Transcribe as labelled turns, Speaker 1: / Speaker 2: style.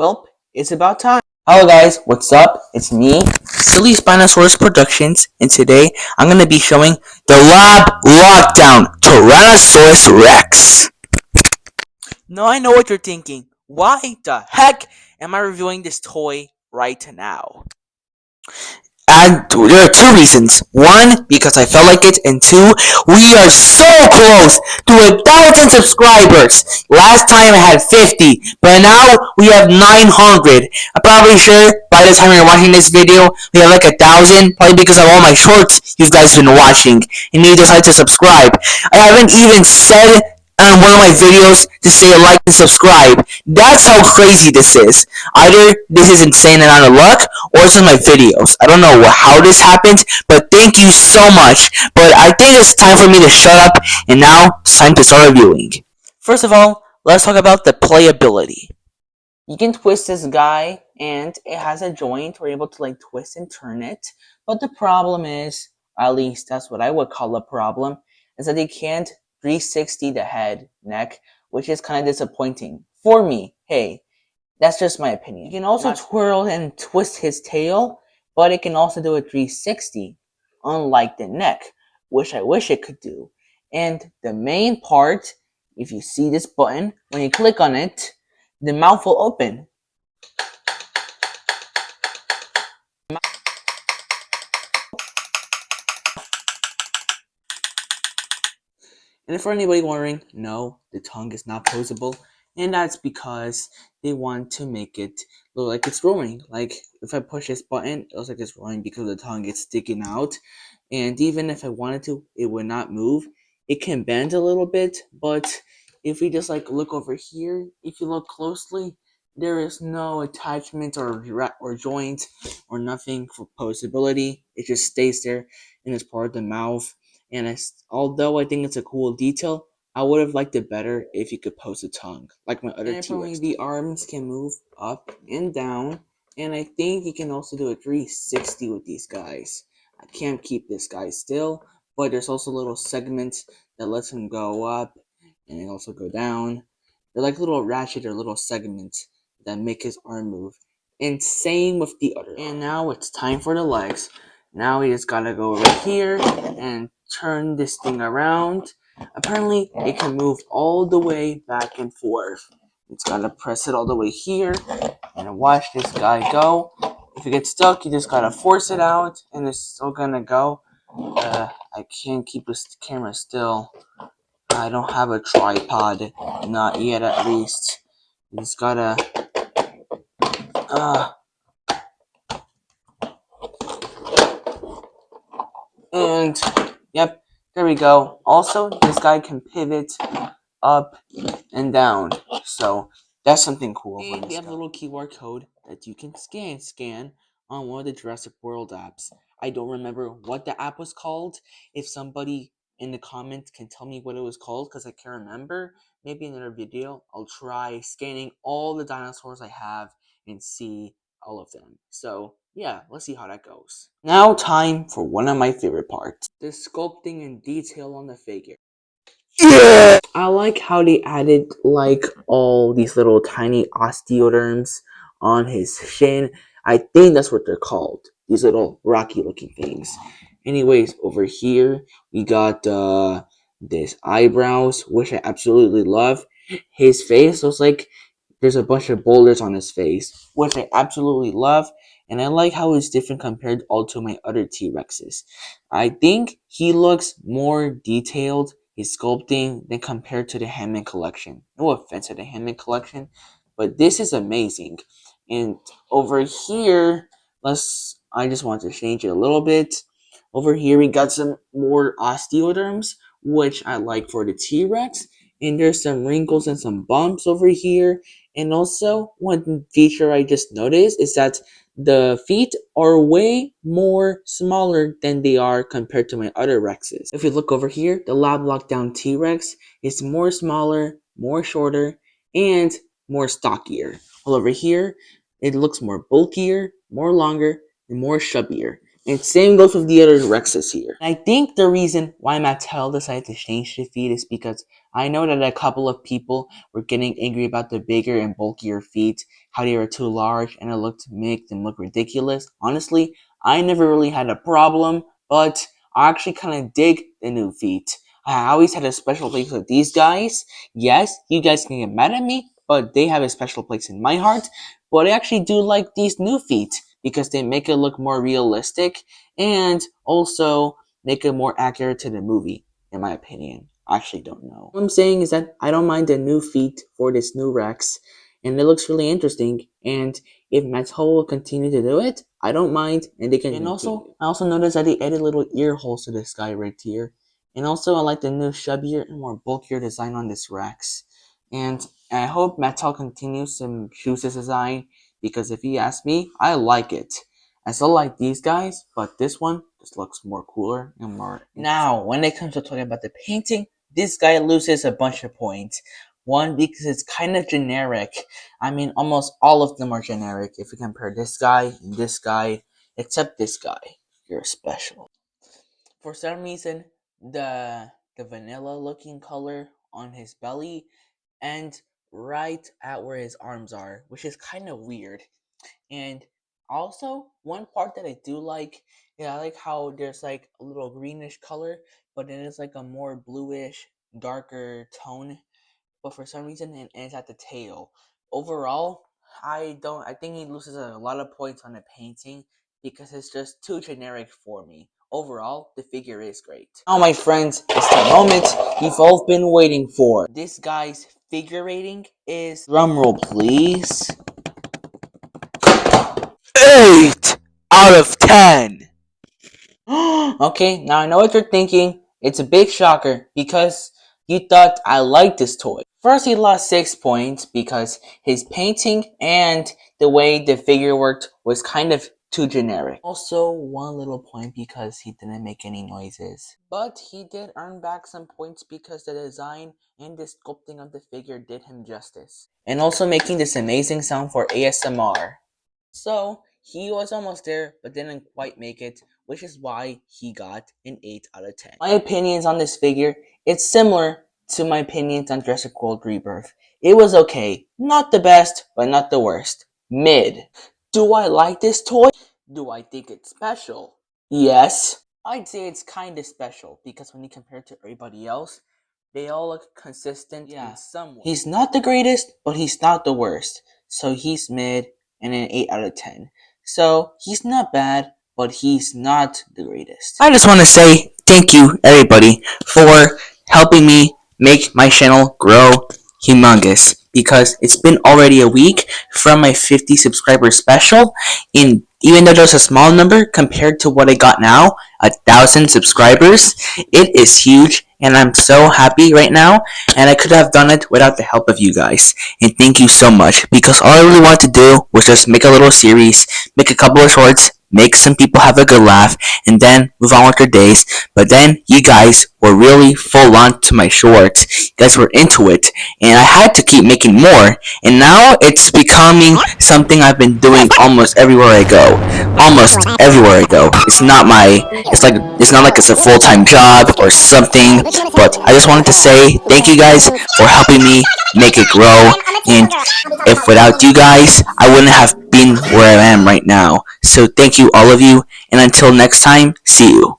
Speaker 1: Well, it's about time. Hello guys, what's up? It's me, Silly Spinosaurus Productions, and today I'm going to be showing the Lab Lockdown Tyrannosaurus Rex. Now I know what you're thinking. Why the heck am I reviewing this toy right now? And there are two reasons. One, because I felt like it, and two, we are so close to 1,000 subscribers. Last time I had 50, but now we have 900. I'm probably sure by the time you're watching this video, we have like 1,000, probably because of all my shorts you guys have been watching, and you decide to subscribe. I haven't even said on one of my videos to say like and subscribe. That's how crazy this is. Either this is insane amount of luck, or it's in my videos. I don't know how this happened, but thank you so much. But I think it's time for me to shut up, and now it's time to start reviewing. First of all, let's talk about the playability. You can twist this guy, and it has a joint. We're able to like twist and turn it. But the problem is, at least that's what I would call a problem, is that they can't 360 the head, neck, which is kind of disappointing. For me, hey, that's just my opinion. You can also twirl and twist his tail, but it can also do a 360, unlike the neck, which I wish it could do. And the main part, if you see this button, when you click on it, the mouth will open. And for anybody wondering, no, the tongue is not posable, and that's because they want to make it look like it's rolling. Like, if I push this button, it looks like it's rolling because the tongue is sticking out, and even if I wanted to, it would not move. It can bend a little bit, but if we just like look over here, if you look closely, there is no attachment or joint or nothing for posability. It just stays there and it's part of the mouth. And although I think it's a cool detail, I would have liked it better if you could pose a tongue, like my other T-Rex. The arms can move up and down, and I think you can also do a 360 with these guys. I can't keep this guy still, but there's also little segments that lets him go up, and they also go down. They're like little ratchet or little segments that make his arm move. And same with the other. And now it's time for the legs. Now we just gotta go over here and turn this thing around. Apparently, it can move all the way back and forth. It's gotta press it all the way here and watch this guy go. If it gets stuck, you just gotta force it out, and it's still gonna go. I can't keep this camera still. I don't have a tripod, not yet at least. You just gotta. And yep, there we go. Also, this guy can pivot up and down, so that's something cool. And we have a little QR code that you can scan on one of the Jurassic World apps. I don't remember what the app was called. If somebody in the comments can tell me what it was called, because I can't remember, maybe in another video I'll try scanning all the dinosaurs I have and see all of them. So yeah, let's see how that goes. Now time for one of my favorite parts, the sculpting and detail on the figure. Yeah! I like how they added like all these little tiny osteoderms on his shin. I think that's what they're called. These little rocky looking things. Anyways, over here we got this eyebrows, which I absolutely love. His face looks like there's a bunch of boulders on his face, which I absolutely love. And I like how it's different compared all to my other T-Rexes. I think he looks more detailed, his sculpting, than compared to the Hammond collection. No offense to the Hammond collection, but this is amazing. And over here, I just want to change it a little bit. Over here, we got some more osteoderms, which I like for the T-Rex. And there's some wrinkles and some bumps over here. And also, one feature I just noticed is that the feet are way more smaller than they are compared to my other Rexes. If you look over here, the Lab Lockdown T-Rex is more smaller, more shorter, and more stockier. While over here, it looks more bulkier, more longer, and more chubbier. And same goes with the other Rexes here. I think the reason why Mattel decided to change the feet is because I know that a couple of people were getting angry about the bigger and bulkier feet, how they were too large and it looked to make them look ridiculous. Honestly, I never really had a problem, but I actually kind of dig the new feet. I always had a special place with these guys. Yes, you guys can get mad at me, but they have a special place in my heart. But I actually do like these new feet because they make it look more realistic and also make it more accurate to the movie, in my opinion. I actually don't know. What I'm saying is that I don't mind the new feet for this new Rex, and it looks really interesting. And if Mattel will continue to do it, I don't mind, and they can. And also, I also noticed that they added little ear holes to this guy right here. And also, I like the new chubbier and more bulkier design on this Rex. And I hope Mattel continues to choose this design because if you ask me, I like it. I still like these guys, but this one just looks more cooler and more. Now, when it comes to talking about the painting, this guy loses a bunch of points. One, because it's kind of generic. I mean, almost all of them are generic if you compare this guy and this guy, except this guy. You're special. For some reason, the vanilla looking color on his belly and right at where his arms are, which is kind of weird. And also, one part that I do like, I like how there's like a little greenish color, but then it's like a more bluish, darker tone. But for some reason, it ends at the tail. Overall, I think he loses a lot of points on the painting because it's just too generic for me. Overall, the figure is great. Now, my friends, it's the moment you've all been waiting for. This guy's figure rating is, drumroll please, 8 out of 10. Okay, now I know what you're thinking. It's a big shocker because you thought I liked this toy. First, he lost 6 points because his painting and the way the figure worked was kind of too generic. Also, 1 little point because he didn't make any noises. But he did earn back some points because the design and the sculpting of the figure did him justice. And also making this amazing sound for ASMR. So, he was almost there, but didn't quite make it, which is why he got an 8 out of 10. My opinions on this figure, it's similar to my opinions on Jurassic World Rebirth. It was okay. Not the best, but not the worst. Mid. Do I like this toy? Do I think it's special? Yes. I'd say it's kinda special, because when you compare it to everybody else, they all look consistent in some way. He's not the greatest, but he's not the worst. So he's mid and an 8 out of 10. So he's not bad, but he's not the greatest. I just want to say thank you, everybody, for helping me make my channel grow humongous. Because it's been already a week from my 50 subscriber special, and even though there's a small number compared to what I got now, 1,000 subscribers, it is huge, and I'm so happy right now, and I could have done it without the help of you guys. And thank you so much, because all I really wanted to do was just make a little series, make a couple of shorts, make some people have a good laugh, and then move on with their days. But then you guys were really full on to my shorts. You guys were into it, and I had to keep making more. And now it's becoming something I've been doing almost everywhere I go. Almost everywhere I go. It's not like it's a full-time job or something. But I just wanted to say thank you guys for helping me make it grow. And if without you guys, I wouldn't have been where I am right now. So thank you, all of you, and until next time, see you.